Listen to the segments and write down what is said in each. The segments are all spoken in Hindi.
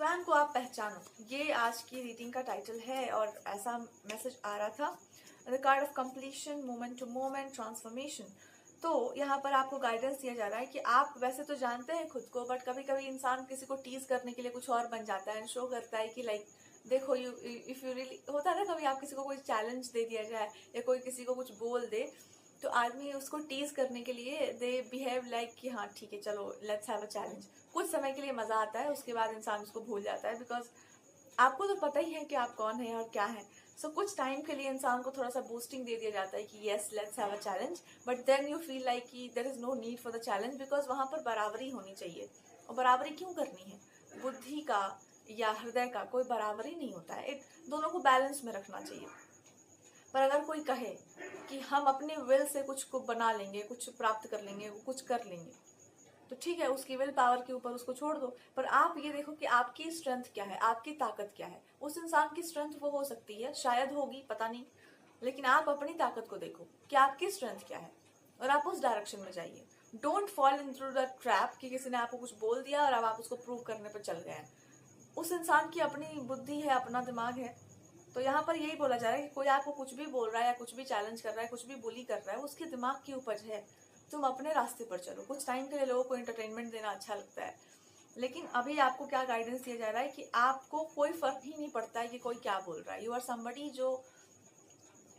स्वयं को आप पहचानो, ये आज की रीडिंग का टाइटल है और ऐसा मैसेज आ रहा था, the card of completion, moment to moment, transformation. तो यहाँ पर आपको गाइडेंस दिया जा रहा है कि आप वैसे तो जानते हैं खुद को, बट कभी कभी इंसान किसी को टीज करने के लिए कुछ और बन जाता है, शो करता है कि लाइक देखो यू इफ यू रियली, होता है ना कभी आप किसी को कोई चैलेंज दे दिया जाए या कोई किसी को कुछ बोल दे तो आदमी उसको टीज करने के लिए दे बिहेव लाइक कि हाँ ठीक है चलो लेट्स हैव अ चैलेंज। कुछ समय के लिए मजा आता है, उसके बाद इंसान उसको भूल जाता है, बिकॉज आपको तो पता ही है कि आप कौन है और क्या है। सो कुछ टाइम के लिए इंसान को थोड़ा सा बूस्टिंग दे दिया जाता है कि yes let's have a challenge, but then you feel like कि there is no need for the challenge, because वहां पर बराबरी होनी चाहिए। और बराबरी क्यों करनी है? बुद्धि का या हृदय का कोई बराबरी नहीं होता है, दोनों को बैलेंस में रखना चाहिए। पर अगर कोई कहे कि हम अपने विल से कुछ को बना लेंगे, कुछ प्राप्त कर लेंगे, कुछ कर लेंगे, तो ठीक है, उसकी विल पावर के ऊपर उसको छोड़ दो। पर आप ये देखो कि आपकी स्ट्रेंथ क्या है, आपकी ताकत क्या है। उस इंसान की स्ट्रेंथ वो हो सकती है, शायद होगी, पता नहीं, लेकिन आप अपनी ताकत को देखो कि आपकी स्ट्रेंथ क्या है और आप उस डायरेक्शन में जाइए। Don't fall into the trap कि किसी ने आपको कुछ बोल दिया और अब आप उसको प्रूव करने पर चल गए हैं। उस इंसान की अपनी बुद्धि है, अपना दिमाग है। तो यहाँ पर यही बोला जा रहा है कि कोई आपको कुछ भी बोल रहा है या कुछ भी चैलेंज कर रहा है, कुछ भी बुली कर रहा है, उसके दिमाग की उपज है। तुम अपने रास्ते पर चलो। कुछ टाइम के लिए लोगों को एंटरटेनमेंट देना अच्छा लगता है, लेकिन अभी आपको क्या गाइडेंस दिया जा रहा है कि आपको कोई फर्क ही नहीं पड़ता है कि कोई क्या बोल रहा है। यू आर समबडी जो,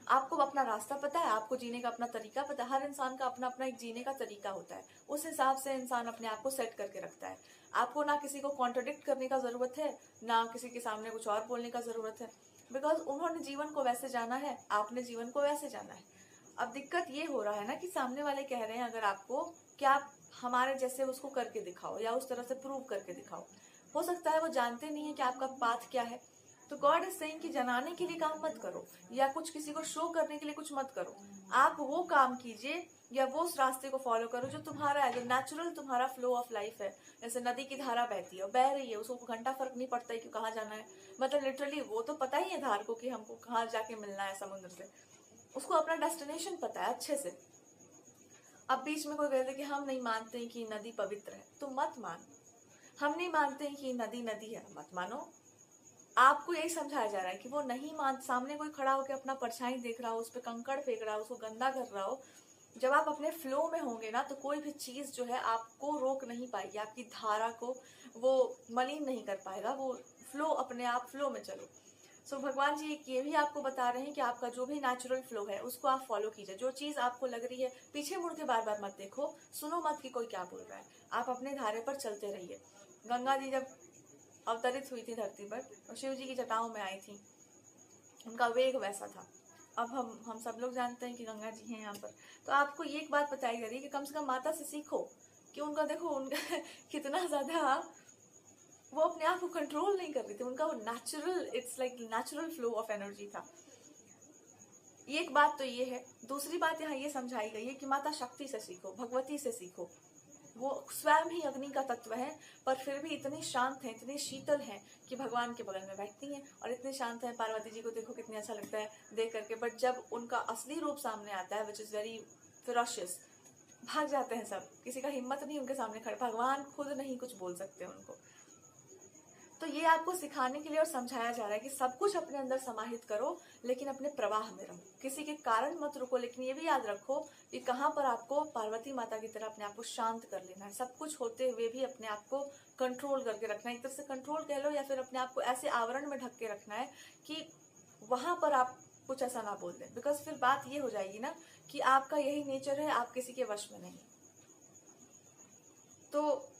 आपको अपना रास्ता पता है, आपको जीने का अपना तरीका पता है। हर इंसान का अपना अपना एक जीने का तरीका होता है, उस हिसाब से इंसान अपने आप को सेट करके रखता है। आपको ना किसी को कॉन्ट्रोडिक्ट करने का जरूरत है, ना किसी के सामने कुछ और बोलने का जरूरत है, बिकॉज उन्होंने जीवन को वैसे जाना है, आपने जीवन को वैसे जाना है। अब दिक्कत ये हो रहा है ना कि सामने वाले कह रहे हैं अगर आपको कि आप हमारे जैसे उसको करके दिखाओ या उस तरह से प्रूव करके दिखाओ। हो सकता है वो जानते नहीं है कि आपका पाथ क्या है। तो गॉड इज सेइंग कि जनाने के लिए काम मत करो या कुछ किसी को शो करने के लिए कुछ मत करो। आप वो काम कीजिए या वो उस रास्ते को फॉलो करो जो तुम्हारा है, जो नेचुरल तुम्हारा फ्लो ऑफ लाइफ है। जैसे नदी की धारा बहती है, बह रही है, उसको घंटा फर्क नहीं पड़ता है कि कहाँ जाना है। मतलब लिटरली वो तो पता ही है धार को कि हमको कहाँ जाके मिलना है समुद्र से, उसको अपना डेस्टिनेशन पता है अच्छे से। अब बीच में कोई कहते कि हम नहीं मानते हैं कि नदी पवित्र है, तो मत मान। हम नहीं मानते हैं कि नदी नदी है, मत मानो। आपको यही समझाया जा रहा है कि वो नहीं मान, सामने कोई खड़ा होकर अपना परछाई देख रहा हो, उस पर कंकड़ फेंक रहा हो, उसको गंदा कर रहा हो। जब आप अपने फ्लो में होंगे ना, तो कोई भी चीज जो है आपको रोक नहीं पाएगी, आपकी धारा को वो मलिन नहीं कर पाएगा। वो फ्लो, अपने आप फ्लो में चलो। सो भगवान जी ये भी आपको बता रहे हैं कि आपका जो भी नेचुरल फ्लो है उसको आप फॉलो कीजिए। जो चीज आपको लग रही है, पीछे मुड़ के बार बार मत देखो, सुनो मत कि कोई क्या बोल रहा है, आप अपने धारे पर चलते रहिए। गंगा जी जब अवतरित हुई थी धरती पर और शिव जी की जटाओं में आई थी, उनका वेग वैसा था। अब हम सब लोग जानते हैं कि गंगा जी हैं यहाँ पर। तो आपको ये एक बात बताई जा रही है कि कम से कम माता से सीखो कि उनका देखो उनका कितना ज्यादा वो अपने आप को कंट्रोल नहीं कर रही थी, उनका वो natural, it's like natural flow of energy था। ये एक बात तो ये है। दूसरी बात यहाँ ये समझाई गई है कि माता शक्ति से सीखो, भगवती से सीखो। वो स्वयं ही अग्नि का तत्व है, पर फिर भी इतनी शांत है, इतनी शीतल है कि भगवान के बगल में बैठती हैं और इतने शांत है। पार्वती जी को देखो कितनी अच्छा लगता है देख करके, बट जब उनका असली रूप सामने आता है, विच इज वेरी फिरोशियस, भाग जाते हैं सब, किसी का हिम्मत नहीं उनके सामने खड़े, भगवान खुद नहीं कुछ बोल सकते उनको। तो ये आपको सिखाने के लिए और समझाया जा रहा है कि सब कुछ अपने अंदर समाहित करो, लेकिन अपने प्रवाह में रहो, किसी के कारण मत रुको। लेकिन ये भी याद रखो कि कहाँ पर आपको पार्वती माता की तरह अपने आप को शांत कर लेना है। सब कुछ होते हुए भी अपने आप को कंट्रोल करके रखना है, एक तरह से कंट्रोल कह लो, या फिर अपने आप को ऐसे आवरण में ढक के रखना है कि वहां पर आप कुछ ऐसा ना बोल दें। बिकॉज फिर बात ये हो जाएगी ना कि आपका यही नेचर है, आप किसी के वश में नहीं। तो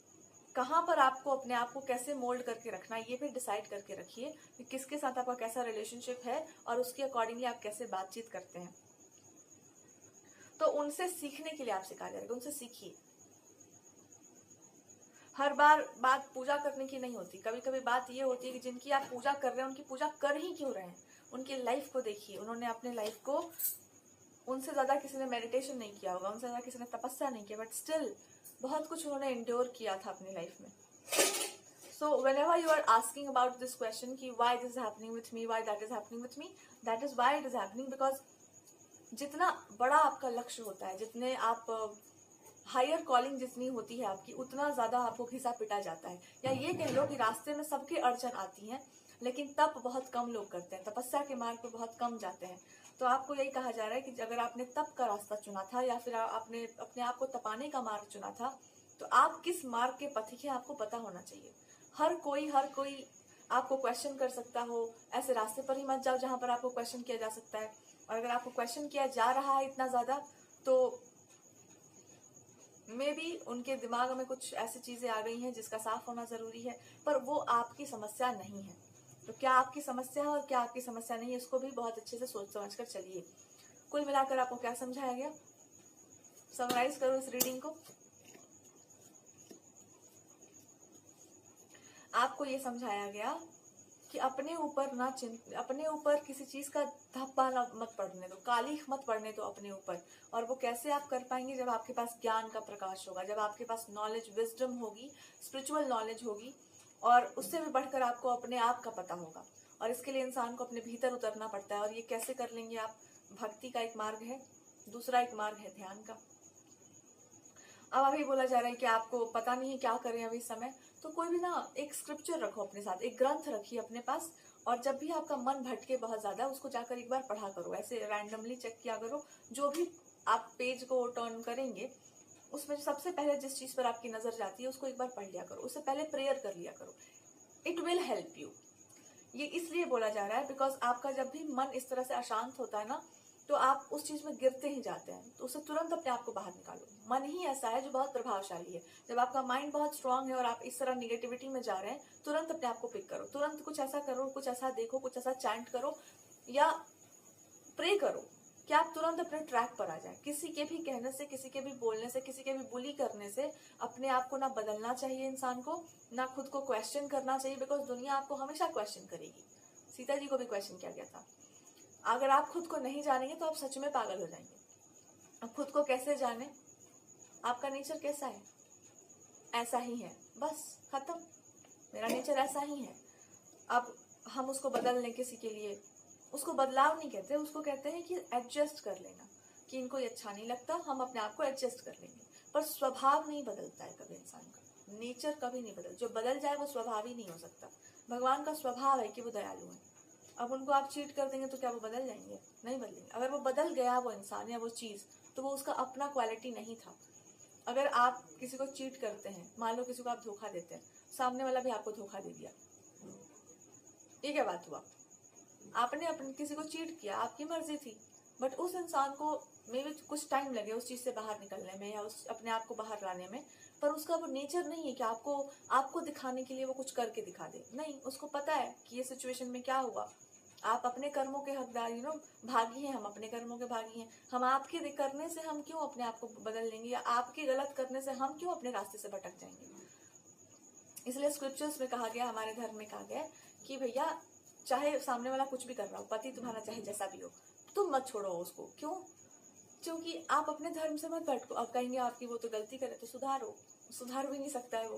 कहाँ पर आपको अपने आप को कैसे मोल्ड करके रखना है, ये भी डिसाइड करके रखिए कि किसके साथ आपका कैसा रिलेशनशिप है और उसके अकॉर्डिंगली आप कैसे बातचीत करते हैं। तो उनसे सीखने के लिए आप सिखा जाएगा, उनसे सीखिए। हर बार बात पूजा करने की नहीं होती, कभी कभी बात ये होती है कि जिनकी आप पूजा कर रहे हैं उनकी पूजा कर ही क्यों रहे हैं। उनकी लाइफ को देखिए, उन्होंने अपने लाइफ को, उनसे ज्यादा किसी ने मेडिटेशन नहीं किया होगा, उनसे ज्यादा किसी ने तपस्या नहीं किया, बट स्टिल बहुत कुछ उन्होंने एंड्योर किया था अपनी लाइफ में। So whenever you are asking about this question कि why this is happening with me, why that is happening with me, that is why it is happening because जितना बड़ा आपका लक्ष्य होता है, जितने आप हायर कॉलिंग जितनी होती है आपकी, उतना ज्यादा आपको घिसा पिटा जाता है। या ये कह लो कि रास्ते में सबके अड़चन आती हैं, लेकिन तप बहुत कम लोग करते हैं, तपस्या के मार्ग पर बहुत कम जाते हैं। तो आपको यही कहा जा रहा है कि अगर आपने तप का रास्ता चुना था या फिर आपने अपने आप को तपाने का मार्ग चुना था, तो आप किस मार्ग के पथिक हैं आपको पता होना चाहिए। हर कोई आपको क्वेश्चन कर सकता हो, ऐसे रास्ते पर ही मत जाओ जहां पर आपको क्वेश्चन किया जा सकता है। और अगर आपको क्वेश्चन किया जा रहा है इतना ज्यादा, तो मे बी उनके दिमाग में कुछ ऐसी चीजें आ गई हैं जिसका साफ होना जरूरी है, पर वो आपकी समस्या नहीं है। तो क्या आपकी समस्या है और क्या आपकी समस्या नहीं है, इसको भी बहुत अच्छे से सोच समझ कर चलिए। कुल मिलाकर आपको क्या समझाया गया, समराइज करो इस रीडिंग को। आपको ये समझाया गया कि अपने ऊपर किसी चीज का धब्बा मत पड़ने दो, कालिख मत पड़ने दो अपने ऊपर। और वो कैसे आप कर पाएंगे, जब आपके पास ज्ञान का प्रकाश होगा, जब आपके पास नॉलेज, विजडम होगी, स्पिरिचुअल नॉलेज होगी, और उससे भी बढ़कर आपको अपने आप का पता होगा। और इसके लिए इंसान को अपने भीतर उतरना पड़ता है। और ये कैसे कर लेंगे आप, भक्ति का एक मार्ग है, दूसरा एक मार्ग है ध्यान का। अब अभी बोला जा रहा है कि आपको पता नहीं है क्या करें अभी समय, तो कोई भी ना एक स्क्रिप्चर रखो अपने साथ, एक ग्रंथ रखिए अपने पास। और जब भी आपका मन भटके बहुत ज्यादा, उसको जाकर एक बार पढ़ा करो, ऐसे रैंडमली चेक किया करो। जो भी आप पेज को टर्न करेंगे, उसमें सबसे पहले जिस चीज पर आपकी नजर जाती है उसको एक बार पढ़ लिया करो, उससे पहले प्रेयर कर लिया करो। It will help you. ये इसलिए बोला जा रहा है बिकॉज आपका जब भी मन इस तरह से अशांत होता है ना, तो आप उस चीज में गिरते ही जाते हैं। तो उसे तुरंत अपने आप को बाहर निकालो। मन ही ऐसा है जो बहुत प्रभावशाली है। जब आपका माइंड बहुत स्ट्रांग है और आप इस तरह निगेटिविटी में जा रहे हैं, तुरंत अपने आप को पिक करो, तुरंत कुछ ऐसा करो, कुछ ऐसा देखो, कुछ ऐसा चैंट करो या प्रे करो कि आप तुरंत अपने ट्रैक पर आ जाए। किसी के भी कहने से, किसी के भी बोलने से, किसी के भी बुली करने से अपने आप को ना बदलना चाहिए इंसान को, ना खुद को क्वेश्चन करना चाहिए, बिकॉज दुनिया आपको हमेशा क्वेश्चन करेगी। सीता जी को भी क्वेश्चन किया गया था। अगर आप खुद को नहीं जानेंगे तो आप सच में पागल हो जाएंगे। अब खुद को कैसे जाने, आपका नेचर कैसा है, ऐसा ही है, बस खत्म। मेरा नेचर ऐसा ही है। अब हम उसको बदल लें किसी के लिए, उसको बदलाव नहीं कहते, उसको कहते हैं कि एडजस्ट कर लेना, कि इनको ये अच्छा नहीं लगता, हम अपने आप को एडजस्ट कर लेंगे। पर स्वभाव नहीं बदलता है कभी इंसान का, नेचर कभी नहीं बदल। जो बदल जाए वो स्वभाव ही नहीं हो सकता। भगवान का स्वभाव है कि वो दयालु है। अब उनको आप चीट कर देंगे तो क्या वो बदल जाएंगे? नहीं बदलेंगे। अगर वो बदल गया वो इंसान या वो चीज, तो वो उसका अपना क्वालिटी नहीं था। अगर आप किसी को चीट करते हैं, मान लो किसी को आप धोखा देते हैं, सामने वाला भी आपको धोखा दे दिया, ये क्या बात हुआ? आपने अपने किसी को चीट किया, आपकी मर्जी थी, बट उस इंसान को मे भी कुछ टाइम लगे उस चीज से बाहर निकलने में या उस अपने आप को बाहर लाने में। पर उसका वो नेचर नहीं है कि आपको दिखाने के लिए वो कुछ करके दिखा दे। नहीं, उसको पता है कि ये सिचुएशन में क्या हुआ। आप अपने कर्मों के हकदार, भागी हैं, हम अपने कर्मों के भागी हैं। हम आपके करने से हम क्यों अपने आप को बदल लेंगे, या आपके गलत करने से हम क्यों अपने रास्ते से भटक जाएंगे? इसलिए स्क्रिप्चर्स में कहा गया, हमारे धर्म में कहा गया कि भैया चाहे सामने वाला कुछ भी कर रहा हो, पति तुम्हारा चाहे जैसा भी हो, तुम मत छोड़ो उसको। क्यों? क्योंकि आप अपने धर्म से मत भटको। अब कहेंगे आपकी वो तो गलती करे तो सुधारो, सुधार भी नहीं सकता है वो,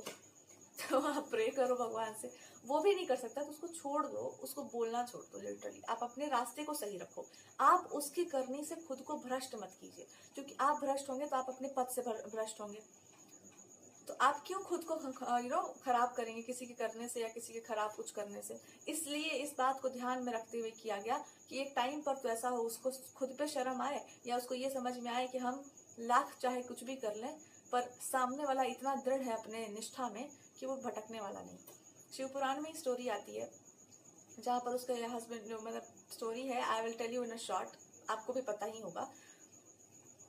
तो आप प्रे करो भगवान से। वो भी नहीं कर सकता तो उसको छोड़ दो, उसको बोलना छोड़ दो। लिटरली आप अपने रास्ते को सही रखो। आप उसकी करनी से खुद को भ्रष्ट मत कीजिए, क्योंकि आप भ्रष्ट होंगे तो आप अपने पद से भ्रष्ट होंगे। तो आप क्यों खुद को खराब करेंगे किसी के करने से या किसी के खराब कुछ करने से? इसलिए इस बात को ध्यान में रखते हुए किया गया कि एक टाइम पर तो ऐसा हो उसको खुद पे शर्म आए, या उसको ये समझ में आए कि हम लाख चाहे कुछ भी कर लें, पर सामने वाला इतना दृढ़ है अपने निष्ठा में कि वो भटकने वाला नहीं। शिव पुराण में स्टोरी आती है जहाँ पर उसका हस्बैंड, मतलब स्टोरी है, I will tell you in a short, आपको भी पता ही होगा।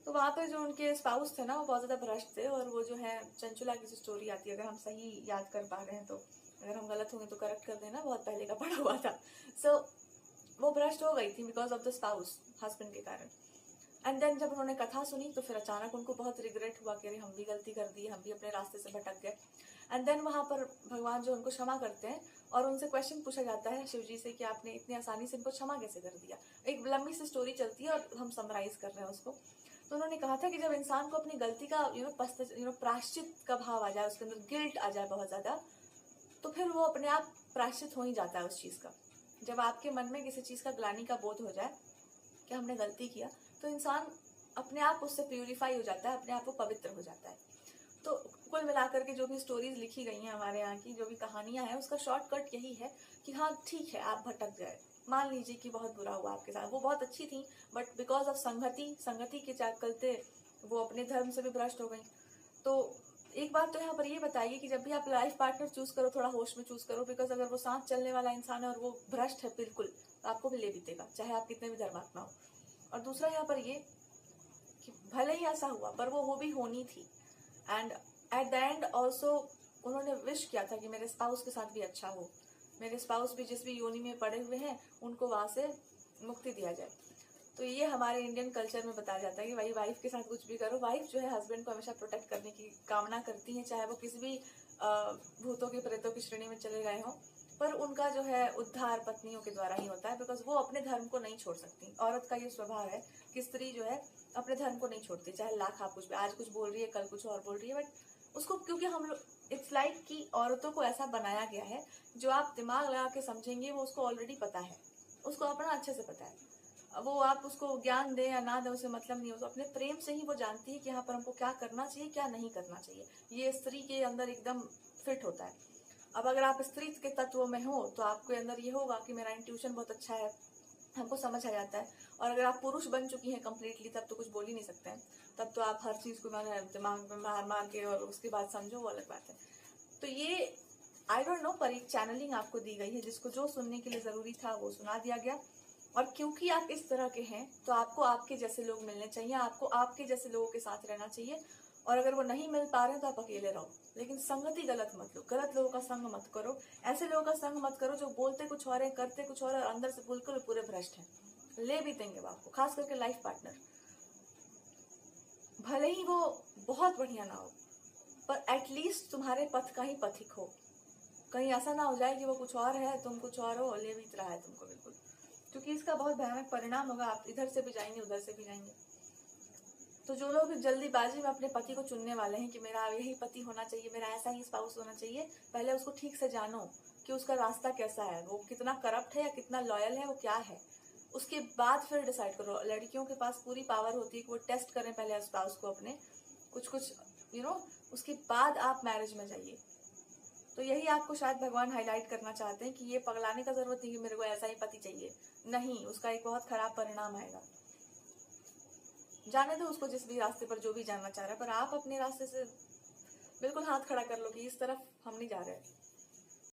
तो वहां पर जो उनके स्पाउस थे ना, वो बहुत ज्यादा भ्रष्ट थे। और वो जो है चंचुला की स्टोरी आती है, अगर हम सही याद कर पा रहे हैं तो, अगर हम गलत होंगे तो करेक्ट कर देना, बहुत पहले का पढ़ा हुआ था। सो वो भ्रष्ट हो गई थी because of the spouse, husband के कारण। एंड देन जब उन्होंने कथा सुनी तो फिर अचानक उनको बहुत रिग्रेट हुआ कि अरे हम भी गलती कर दी, हम भी अपने रास्ते से भटक गए। एंड देन वहां पर भगवान जो उनको क्षमा करते हैं, और उनसे क्वेश्चन पूछा जाता है शिव जी से कि आपने इतनी आसानी से इनको क्षमा कैसे कर दिया। एक लंबी सी स्टोरी चलती है और हम समराइज कर रहे हैं उसको। तो उन्होंने कहा था कि जब इंसान को अपनी गलती का प्रायश्चित का भाव आ जाए, उसके अंदर गिल्ट आ जाए बहुत ज्यादा, तो फिर वो अपने आप प्रायश्चित हो ही जाता है उस चीज का। जब आपके मन में किसी चीज का ग्लानि का बोध हो जाए कि हमने गलती किया, तो इंसान अपने आप उससे प्यूरिफाई हो जाता है, अपने आप वो पवित्र हो जाता है। तो कुल मिलाकर के जो भी स्टोरीज लिखी गई हैं हमारे यहाँ की, जो भी कहानियां हैं, उसका शॉर्टकट यही है कि हाँ ठीक है, आप भटक गए, मान लीजिए कि बहुत बुरा हुआ आपके साथ, वो बहुत अच्छी थी बट बिकॉज ऑफ संगति के चलते वो अपने धर्म से भी भ्रष्ट हो गई। तो एक बात तो यहाँ पर ये बताइए कि जब भी आप लाइफ पार्टनर चूज करो, थोड़ा होश में चूज करो, बिकॉज अगर वो साथ चलने वाला इंसान है और वो भ्रष्ट है बिल्कुल, तो आपको भी ले बीतेगा, चाहे आप कितने भी धर्मात्मा हो। और दूसरा यहाँ पर ये कि भले ही ऐसा हुआ पर वो भी होनी थी, and at the end also उन्होंने विश किया था कि मेरे स्पाउस के साथ भी अच्छा हो, मेरे स्पाउस भी जिस भी योनि में पड़े हुए हैं उनको वहां से मुक्ति दिया जाए। तो ये हमारे इंडियन कल्चर में बताया जाता है कि भाई वाइफ के साथ कुछ भी करो, वाइफ जो है हस्बैंड को हमेशा प्रोटेक्ट करने की कामना करती है, चाहे वो किसी भी भूतों के प्रेतों की श्रेणी में चले गए हों, पर उनका जो है उद्धार पत्नियों के द्वारा ही होता है, बिकॉज वो अपने धर्म को नहीं छोड़ सकती। औरत का ये स्वभाव है कि स्त्री जो है अपने धर्म को नहीं छोड़ती, चाहे लाख आप कुछ आज कुछ बोल रही है, कल कुछ और बोल रही है, बट उसको क्योंकि हम लोग इट्स लाइक कि औरतों को ऐसा बनाया गया है, जो आप दिमाग लगा के समझेंगे वो उसको ऑलरेडी पता है, उसको अपना अच्छे से पता है। वो आप उसको ज्ञान दे या ना दे उसे मतलब नहीं, हो अपने प्रेम से ही वो जानती है कि यहाँ पर हमको क्या करना चाहिए क्या नहीं करना चाहिए। ये स्त्री के अंदर एकदम फिट होता है। अब अगर आप स्त्री के तत्व में हो तो आपके अंदर ये होगा कि मेरा इंट्यूशन बहुत अच्छा है, हमको समझ आ जाता है। और अगर आप पुरुष बन चुकी हैं कम्प्लीटली, तब तो कुछ बोल ही नहीं सकते हैं, तब तो आप हर चीज को दिमाग में मार मार के और उसके बाद समझो, वो अलग बात है। तो ये आई डोंट नो, पर एक चैनलिंग आपको दी गई है, जिसको जो सुनने के लिए जरूरी था वो सुना दिया गया। और क्योंकि आप इस तरह के हैं तो आपको आपके जैसे लोग मिलने चाहिए, आपको आपके जैसे लोगों के साथ रहना चाहिए। और अगर वो नहीं मिल पा रहे हैं तो आप अकेले रहो, लेकिन संगति गलत मत लो, गलत लोगों का संग मत करो, ऐसे लोगों का संग मत करो जो बोलते कुछ और है करते कुछ और है और अंदर से बिल्कुल पूरे भ्रष्ट हैं, ले भी देंगे आपको। खास करके लाइफ पार्टनर, भले ही वो बहुत बढ़िया ना हो, पर एटलीस्ट तुम्हारे पथ का ही पथिक हो। कहीं ऐसा ना हो जाए कि वो कुछ और है तुम कुछ और हो, ले बीत रहा है तुमको बिल्कुल, क्योंकि इसका बहुत भयानक परिणाम होगा। आप इधर से भी जाएंगे उधर से भी जाएंगे। तो जो लोग जल्दीबाजी में अपने पति को चुनने वाले हैं कि मेरा यही पति होना चाहिए, मेरा ऐसा ही स्पाउस होना चाहिए, पहले उसको ठीक से जानो कि उसका रास्ता कैसा है, वो कितना करप्ट है या कितना लॉयल है, वो क्या है, उसके बाद फिर डिसाइड करो। लड़कियों के पास पूरी पावर होती है कि वो टेस्ट करें पहले स्पाउस को अपने, कुछ उसके बाद आप मैरिज में जाइए। तो यही आपको शायद भगवान हाईलाइट करना चाहते हैं कि ये पगलाने का जरूरत नहीं कि मेरे को ऐसा ही पति चाहिए, नहीं, उसका एक बहुत खराब परिणाम आएगा। जाने दो उसको जिस भी रास्ते पर जो भी जाना चाह रहा है, पर आप अपने रास्ते से बिल्कुल हाथ खड़ा कर लो कि इस तरफ हम नहीं जा रहे।